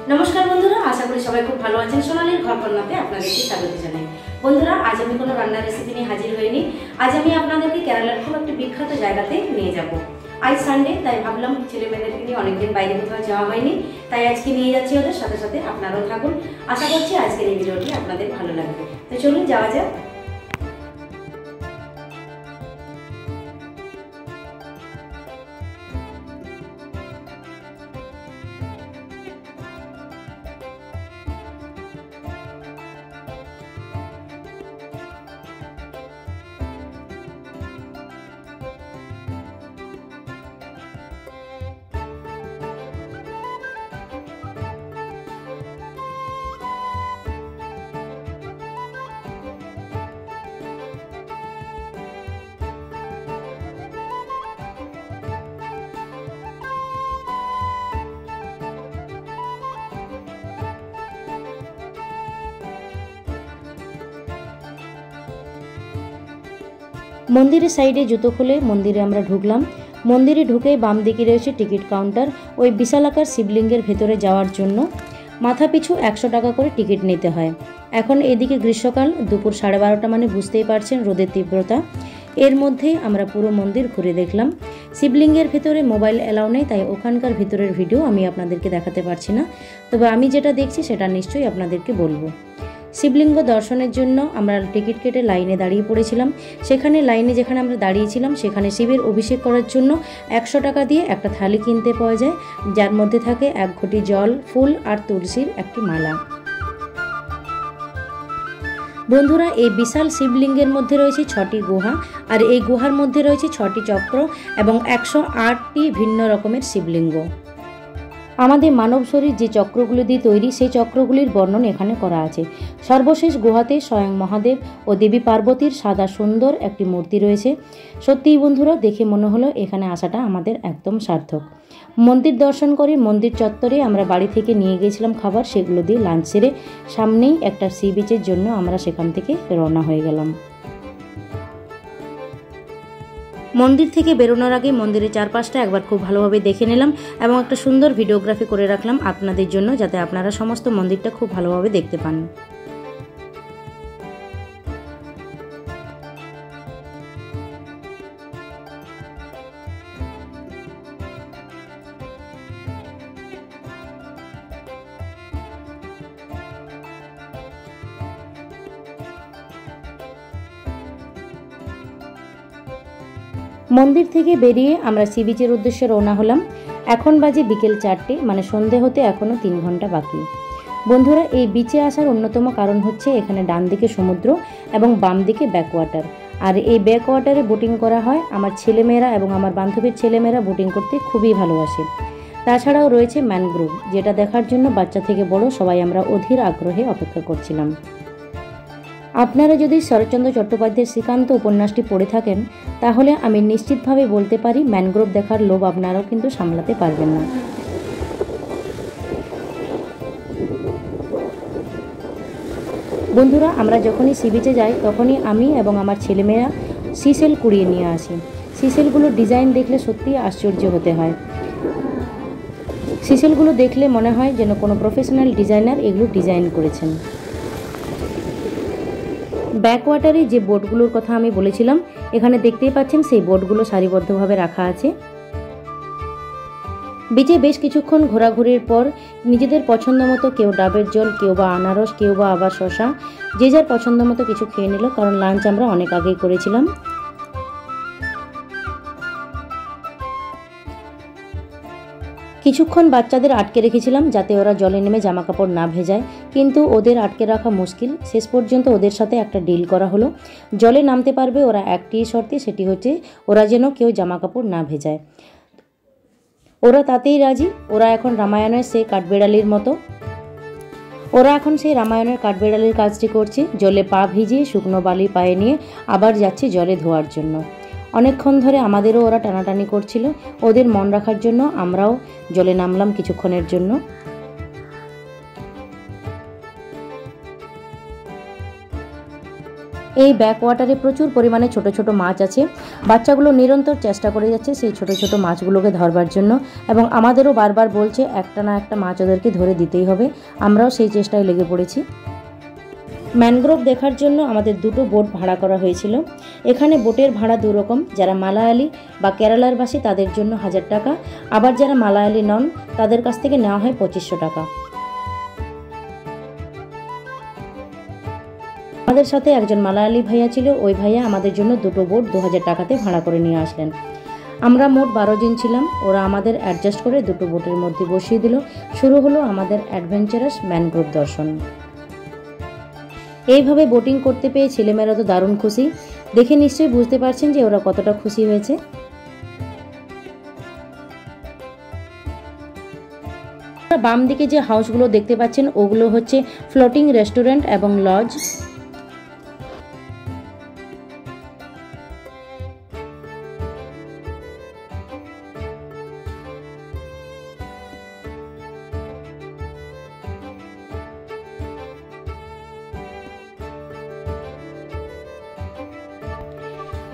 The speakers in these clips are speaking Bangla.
नमस्कार बंधुरा आशा करी सबाई खूब भालो आছেন সোনালীর ঘরকন্যাতে আপনাদেরকে স্বাগত জানাই। বন্ধুরা আজ আমি কোনো রান্নার রেসিপি নিয়ে হাজির হইনি। আজ আমি আপনাদেরকে কেরালার খুব একটা বিখ্যাত জায়গাতে নিয়ে যাব। আজ সানডে, তাই ভাবলাম ছেলে মেয়েদেরকে নিয়ে অনেকদিন বাইরে কোথাও যাওয়া হয়নি, তাই আজকে নিয়ে যাচ্ছি ওদের সাথে সাথে আপনারাও থাকুন। আশা করছি আজকের এই ভিডিওটি আপনাদের ভালো লাগবে। তো চলুন যাওয়া যাক। মন্দিরের সাইডে জুতো খুলে মন্দিরে আমরা ঢুকলাম। মন্দিরে ঢুকে বাম দিকে রয়েছে টিকিট কাউন্টার। ওই বিশালাকার শিবলিঙ্গের ভেতরে যাওয়ার জন্য মাথা পিছু 100 টাকা করে টিকিট নিতে হয়। এখন এদিকে গ্রীষ্মকাল, দুপুর 12:30, মানে বুঝতেই পারছেন রোদের তীব্রতা। এর মধ্যেই আমরা পুরো মন্দির ঘুরে দেখলাম। শিবলিঙ্গের ভেতরে মোবাইল অ্যালাউ নেই, তাই ওখানকার ভিতরের ভিডিও আমি আপনাদেরকে দেখাতে পারছি না, তবে আমি যেটা দেখছি সেটা নিশ্চয়ই আপনাদেরকে বলবো। শিবলিঙ্গ দর্শনের জন্য আমরা টিকিট কেটে লাইনে দাঁড়িয়ে পড়েছিলাম। সেখানে লাইনে যেখানে আমরা দাঁড়িয়েছিলাম সেখানে শিবের অভিষেক করার জন্য 100 টাকা দিয়ে একটা থালি কিনতে পাওয়া যায়, যার মধ্যে থাকে 1 ঘটি জল, ফুল আর তুলসীর একটি মালা। বন্ধুরা, এই বিশাল শিবলিঙ্গের মধ্যে রয়েছে 6টি গুহা, আর এই গুহার মধ্যে রয়েছে 6টি চক্র এবং 108টি ভিন্ন রকমের শিবলিঙ্গ। আমাদের মানব শরীর যে চক্রগুলি দিয়ে তৈরি, সেই চক্রগুলির বর্ণন এখানে করা আছে। সর্বশেষ গুহাতে স্বয়ং মহাদেব ও দেবী পার্বতীর সাদা সুন্দর একটি মূর্তি রয়েছে। সত্যিই বন্ধুরা, দেখে মনে হলো এখানে আসাটা আমাদের একদম সার্থক। মন্দির দর্শন করে মন্দির চত্বরে আমরা বাড়ি থেকে নিয়ে গিয়েছিলাম খাবার, সেগুলো দিয়ে লাঞ্চ সেরে সামনেই একটা সি বিচের জন্য আমরা সেখান থেকে রওনা হয়ে গেলাম। মন্দির থেকে বেরোনোর আগে মন্দিরের চারপাশটা একবার খুব ভালোভাবে দেখে নিলাম এবং একটা সুন্দর ভিডিওগ্রাফি করে রাখলাম আপনাদের জন্য, যাতে আপনারা সমস্ত মন্দিরটা খুব ভালোভাবে দেখতে পান। মন্দির থেকে বেরিয়ে আমরা সি বিচের উদ্দেশ্যে রওনা হলাম। এখন বাজে বিকেল 4টে, মানে সন্ধে হতে এখনও 3 ঘন্টা বাকি। বন্ধুরা, এই বিচে আসার অন্যতম কারণ হচ্ছে এখানে ডান দিকে সমুদ্র এবং বাম দিকে ব্যাকওয়াটার, আর এই ব্যাকওয়াটারে বোটিং করা হয়। আমার ছেলেমেয়েরা এবং আমার বান্ধবীর ছেলেমেয়েরা বোটিং করতে খুবই ভালোবাসে। তাছাড়াও রয়েছে ম্যানগ্রোভ, যেটা দেখার জন্য বাচ্চা থেকে বড় সবাই আমরা অধীর আগ্রহে অপেক্ষা করছিলাম। আপনারা যদি শরৎচন্দ্র চট্টোপাধ্যায়ের শ্রীকান্ত উপন্যাসটি পড়ে থাকেন, তাহলে আমি নিশ্চিতভাবে বলতে পারি ম্যানগ্রোভ দেখার লোভ আপনারাও কিন্তু সামলাতে পারবেন না। বন্ধুরা, আমরা যখনই সি বিচে যাই তখনই আমি এবং আমার ছেলেমেয়েরা সিসেল কুড়িয়ে নিয়ে আসি। সিসেলগুলোর ডিজাইন দেখলে সত্যিই আশ্চর্য হতে হয়। সিসেলগুলো দেখলে মনে হয় যেন কোনো প্রফেশনাল ডিজাইনার এগুলো ডিজাইন করেছেন। ব্যাকওয়াটারে যে বোটগুলোর কথা আমি বলেছিলাম, এখানে দেখতেই পাচ্ছেন সেই বোটগুলো সারিবদ্ধভাবে রাখা আছে। বিচে বেশ কিছুক্ষণ ঘোরাঘুরির পর নিজেদের পছন্দ মতো কেউ ডাবের জল, কেউ বা আনারস, কেউ বা আবার শশা, যে যার পছন্দ মতো কিছু খেয়ে নিল, কারণ লাঞ্চ আমরা অনেক আগেই করেছিলাম। কিছুক্ষণ বাচ্চাদের আটকে রেখেছিলাম যাতে ওরা জলে নেমে জামা কাপড় না ভেজায়, কিন্তু ওদের আটকে রাখা মুশকিল। শেষ পর্যন্ত ওদের সাথে একটা ডিল করা হলো। জলে নামতে পারবে ওরা একটি শর্তে, সেটি হচ্ছে ওরা যেন কেউ জামা কাপড় না ভেজায়। ওরা তাতেই রাজি। ওরা এখন রামায়ণের সেই কাঠবেড়ালির মতো, ওরা এখন সেই রামায়ণের কাঠবেড়ালির কাজটি করছে। জলে পা ভিজিয়ে শুকনো বালি পায়ে নিয়ে আবার যাচ্ছে জলে ধোয়ার জন্য। অনেকক্ষণ ধরে আমাদেরও ওরা টানাটানি করছিল। ওদের মন রাখার জন্য আমরাও জলে নামলাম কিছুক্ষণের জন্য। এই ব্যাক ওয়াটারে প্রচুর পরিমাণে ছোট ছোট মাছ আছে। বাচ্চাগুলো নিরন্তর চেষ্টা করে যাচ্ছে সেই ছোট ছোট মাছগুলোকে ধরবার জন্য, এবং আমাদেরও বারবার বলছে একটা না একটা মাছ ওদেরকে ধরে দিতেই হবে। আমরাও সেই চেষ্টায় লেগে পড়েছি। ম্যানগ্রোভ দেখার জন্য আমাদের দুটো বোট ভাড়া করা হয়েছিল। এখানে বোটের ভাড়া দু রকম, যারা মালায়ালি বা কেরালার বাসী তাদের জন্য 1000 টাকা, আবার যারা মালায়ালি নন তাদের কাছ থেকে নেওয়া হয় 2500 টাকা। আমাদের সাথে একজন মালায়ালি ভাইয়া ছিল, ওই ভাইয়া আমাদের জন্য দুটো বোট 2000 টাকাতে ভাড়া করে নিয়ে আসলেন। আমরা মোট 12 জন ছিলাম। ওরা আমাদের অ্যাডজাস্ট করে দুটো বোটের মধ্যে বসিয়ে দিল। শুরু হলো আমাদের অ্যাডভেঞ্চারাস ম্যানগ্রোভ দর্শন। এইভাবে বোটিং করতে পেয়ে ছেলেমেয়েরা তো দারুণ খুশি। দেখে নিশ্চয়ই বুঝতে পারছেন যে ওরা কতটা খুশি হয়েছে। বাম দিকে যে হাউসগুলো দেখতে পাচ্ছেন ওগুলো হচ্ছে ফ্লোটিং রেস্টুরেন্ট এবং লজ।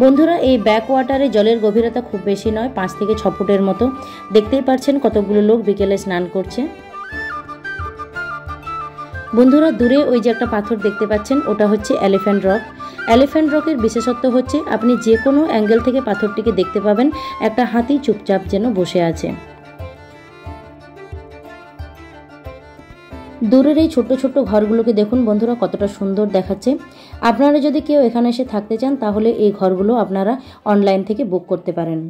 বন্ধুরা, এই ব্যাক ওয়াটারে জলের গভীরতা খুব বেশি নয়, 5 থেকে 6 ফুটের মতো। দেখতেই পাচ্ছেন কতগুলো লোক বিকেলে স্নান করছে। বন্ধুরা, দূরে ওই যে একটা পাথর দেখতে পাচ্ছেন ওটা হচ্ছে এলিফ্যান্ট রক। এলিফ্যান্ট রকের বিশেষত্ব হচ্ছে আপনি যে কোনো অ্যাঙ্গেল থেকে পাথরটিকে দেখতে পাবেন। একটা হাতি চুপচাপ যেন বসে আছে। দূরের এই ছোট্ট ছোট্ট ঘরগুলোকে দেখুন বন্ধুরা, কতটা সুন্দর দেখাচ্ছে। আপনারা যদি কেউ এখানে এসে থাকতে চান তাহলে এই ঘরগুলো আপনারা অনলাইন থেকে বুক করতে পারেন।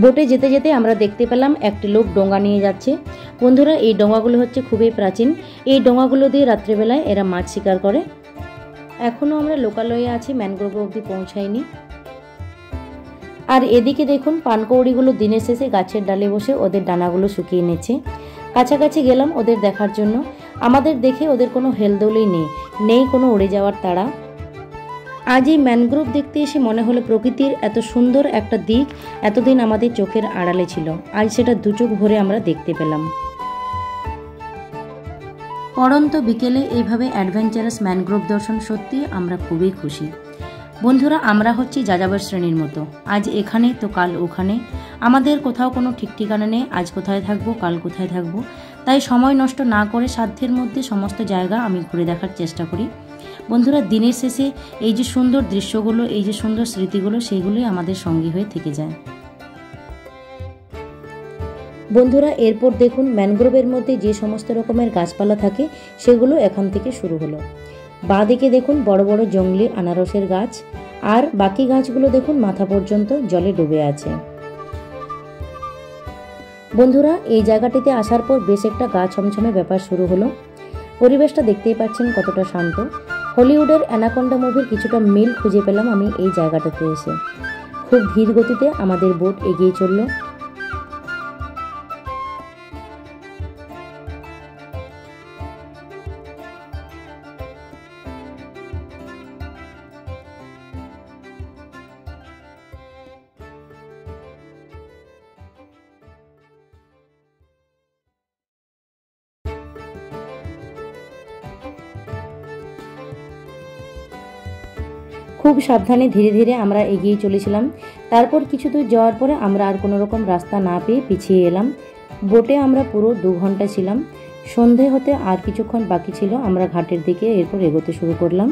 বোটে যেতে যেতে আমরা দেখতে পেলাম একটি লোক ডোঙ্গা নিয়ে যাচ্ছে। বন্ধুরা, এই ডোঙ্গাগুলো হচ্ছে খুবই প্রাচীন। এই ডোঙ্গাগুলো দিয়ে রাত্রেবেলায় এরা মাছ শিকার করে। এখনও আমরা লোকালয়ে আছি, ম্যানগ্রোভ অবধি পৌঁছাইনি। আর এদিকে দেখুন পানকৌড়িগুলো দিনের শেষে গাছের ডালে বসে ওদের ডানাগুলো শুকিয়ে নিচ্ছে। কাছাকাছি গেলাম ওদের দেখার জন্য। আমাদের দেখে ওদের কোনো হেলদোলই নেই কোনো উড়ে যাওয়ার তাড়া। আজ এই ম্যানগ্রোভ দেখতে এসে মনে হলো প্রকৃতির এত সুন্দর একটা দিক এতদিন আমাদের চোখের আড়ালে ছিল, আজ সেটা দু চোখ ভরে আমরা দেখতে পেলাম। পড়ন্ত বিকেলে এইভাবে অ্যাডভেঞ্চারাস ম্যানগ্রোভ দর্শন সত্যি আমরা খুবই খুশি। বন্ধুরা, আমরা হচ্ছি যাযাবর শ্রেণীর মতো, আজ এখানে তো কাল ওখানে। আমাদের কোথাও কোনো ঠিক ঠিকানা নেই, আজ কোথায় থাকবো কাল কোথায় থাকবো। তাই সময় নষ্ট না করে সাধ্যের মধ্যে সমস্ত জায়গা আমি ঘুরে দেখার চেষ্টা করি। বন্ধুরা, দিনের শেষে এই যে সুন্দর দৃশ্যগুলো, এই যে সুন্দর স্মৃতিগুলো, সেইগুলোই আমাদের সঙ্গী হয়ে থেকে যায়। বন্ধুরা, এরপর দেখুন ম্যানগ্রোভের মধ্যে যে সমস্ত রকমের গাছপালা থাকে সেগুলো এখান থেকে শুরু হলো। বাঁ দিকে দেখুন বড় বড় জঙ্গলি আনারসের গাছ, আর বাকি গাছগুলো দেখুন মাথা পর্যন্ত জলে ডুবে আছে। বন্ধুরা, এই জায়গাটিতে আসার পর বেশ একটা গা ছমছমে ব্যাপার শুরু হলো। পরিবেশটা দেখতেই পাচ্ছেন কতটা শান্ত। হলিউডের অ্যানাকোন্ডা মুভির কিছুটা মিল খুঁজে পেলাম আমি এই জায়গাটাতে এসে। খুব ধীর গতিতে আমাদের বোট এগিয়ে চলল। খুব সাবধানে ধীরে ধীরে আমরা এগিয়ে চলেছিলাম। তারপর কিছু দূর যাওয়ার পরে আমরা আর কোনো রকম রাস্তা না পেয়ে পিছিয়ে এলাম। বোটে আমরা পুরো 2 ঘন্টা ছিলাম। সন্ধে হতে আর কিছুক্ষণ বাকি ছিল, আমরা ঘাটের দিকে এরপর এগোতে শুরু করলাম।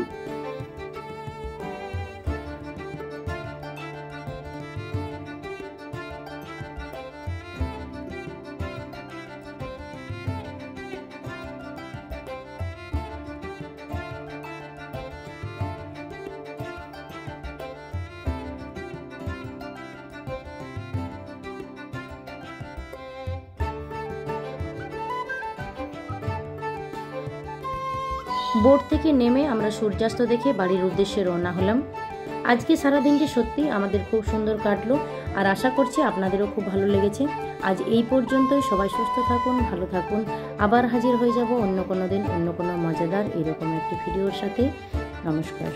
বোট থেকে নেমে আমরা সূর্যাস্ত দেখে বাড়ির উদ্দেশ্যে রওনা হলাম। আজকে সারাদিনটি সত্যি আমাদের খুব সুন্দর কাটলো, আর আশা করছি আপনাদেরও খুব ভালো লেগেছে। আজ এই পর্যন্তই। সবাই সুস্থ থাকুন, ভালো থাকুন। আবার হাজির হয়ে যাব অন্য কোনো দিন অন্য কোনো মজাদার এরকম একটি ভিডিওর সাথে। নমস্কার।